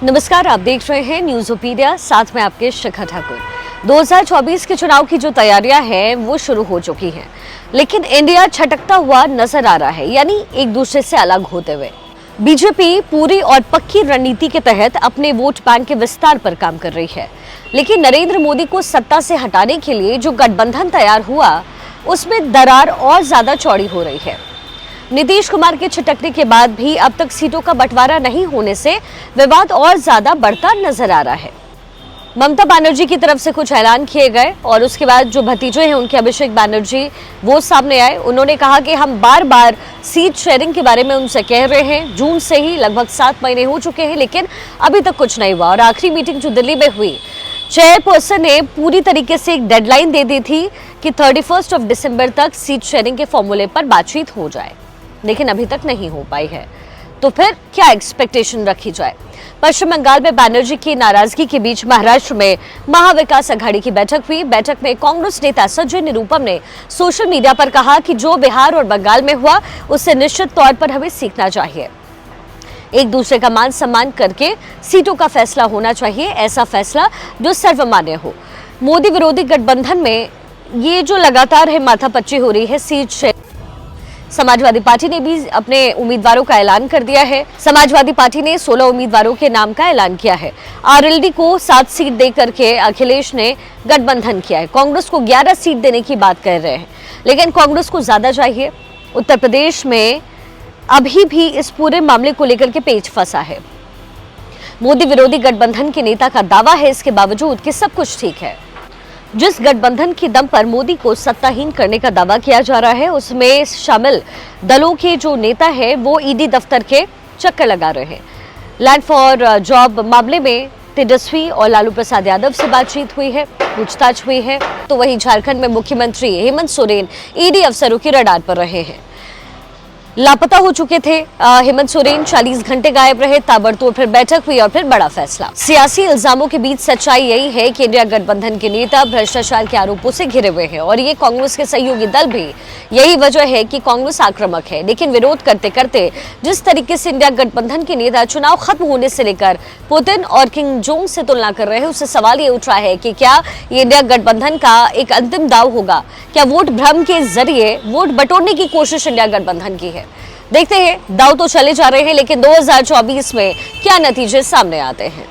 नमस्कार, आप देख रहे हैं न्यूज़ोपीडिया, साथ में आपके शिखा ठाकुर। 2024 के चुनाव की जो तैयारियां हैं वो शुरू हो चुकी हैं, लेकिन इंडिया छटकता हुआ नजर आ रहा है, यानी एक दूसरे से अलग होते हुए। बीजेपी पूरी और पक्की रणनीति के तहत अपने वोट बैंक के विस्तार पर काम कर रही है, लेकिन नरेंद्र मोदी को सत्ता से हटाने के लिए जो गठबंधन तैयार हुआ उसमें दरार और ज्यादा चौड़ी हो रही है। नीतीश कुमार के छिटकने के बाद भी अब तक सीटों का बंटवारा नहीं होने से विवाद और ज्यादा बढ़ता नजर आ रहा है। ममता बनर्जी की तरफ से कुछ ऐलान किए गए और उसके बाद जो भतीजे हैं उनके अभिषेक बनर्जी वो सामने आए। उन्होंने कहा कि हम बार बार सीट शेयरिंग के बारे में उनसे कह रहे हैं, जून से ही लगभग 7 महीने हो चुके हैं, लेकिन अभी तक कुछ नहीं हुआ। और आखिरी मीटिंग जो दिल्ली में हुई, चेयरपर्सन ने पूरी तरीके से एक डेडलाइन दे दी थी कि 31 दिसंबर तक सीट शेयरिंग के फॉर्मूले पर बातचीत हो जाए, लेकिन अभी तक नहीं हो पाई है। तो फिर क्या एक्सपेक्टेशन रखी जाए? पश्चिम बंगाल में बनर्जी की नाराजगी के बीच महाराष्ट्र में महाविकास अघाड़ी की बैठक हुई। बैठक में कांग्रेस नेता संजय निरुपम ने सोशल मीडिया पर कहा कि जो बिहार और बंगाल में हुआ उससे निश्चित तौर पर हमें सीखना चाहिए। एक दूसरे का मान सम्मान करके सीटों का फैसला होना चाहिए, ऐसा फैसला जो सर्वमान्य हो। मोदी विरोधी गठबंधन में ये जो लगातार है माथापच्ची हो रही है सीट शेयर। समाजवादी पार्टी ने भी अपने उम्मीदवारों का ऐलान कर दिया है। समाजवादी पार्टी ने 16 उम्मीदवारों के नाम का ऐलान किया है। आरएलडी को 7 सीट देकर के अखिलेश ने गठबंधन किया है। कांग्रेस को 11 सीट देने की बात कर रहे हैं, लेकिन कांग्रेस को ज्यादा चाहिए। उत्तर प्रदेश में अभी भी इस पूरे मामले को लेकर के पेच फंसा है। मोदी विरोधी गठबंधन के नेता का दावा है इसके बावजूद कि सब कुछ ठीक है। जिस गठबंधन के दम पर मोदी को सत्ताहीन करने का दावा किया जा रहा है, उसमें शामिल दलों के जो नेता है वो ईडी दफ्तर के चक्कर लगा रहे हैं। लैंड फॉर जॉब मामले में तेजस्वी और लालू प्रसाद यादव से बातचीत हुई है, पूछताछ हुई है। तो वहीं झारखंड में मुख्यमंत्री हेमंत सोरेन ईडी अफसरों की रडार पर रहे हैं। लापता हो चुके थे हेमंत सोरेन, 40 घंटे गायब रहे। ताबड़तोड़ फिर बैठक हुई और फिर बड़ा फैसला। सियासी इल्जामों के बीच सच्चाई यही है कि इंडिया गठबंधन के नेता भ्रष्टाचार के आरोपों से घिरे हुए हैं और ये कांग्रेस के सहयोगी दल भी। यही वजह है कि कांग्रेस आक्रामक है, लेकिन विरोध करते करते जिस तरीके से इंडिया गठबंधन के नेता चुनाव खत्म होने से लेकर पुतिन और किम जोंग से तुलना कर रहे हैं, उससे सवाल ये उठ रहा है कि क्या ये इंडिया गठबंधन का एक अंतिम दाव होगा? क्या वोट भ्रम के जरिए वोट बटोरने की कोशिश इंडिया गठबंधन की है? देखते हैं। दाव तो चले जा रहे हैं, लेकिन 2024 में क्या नतीजे सामने आते हैं।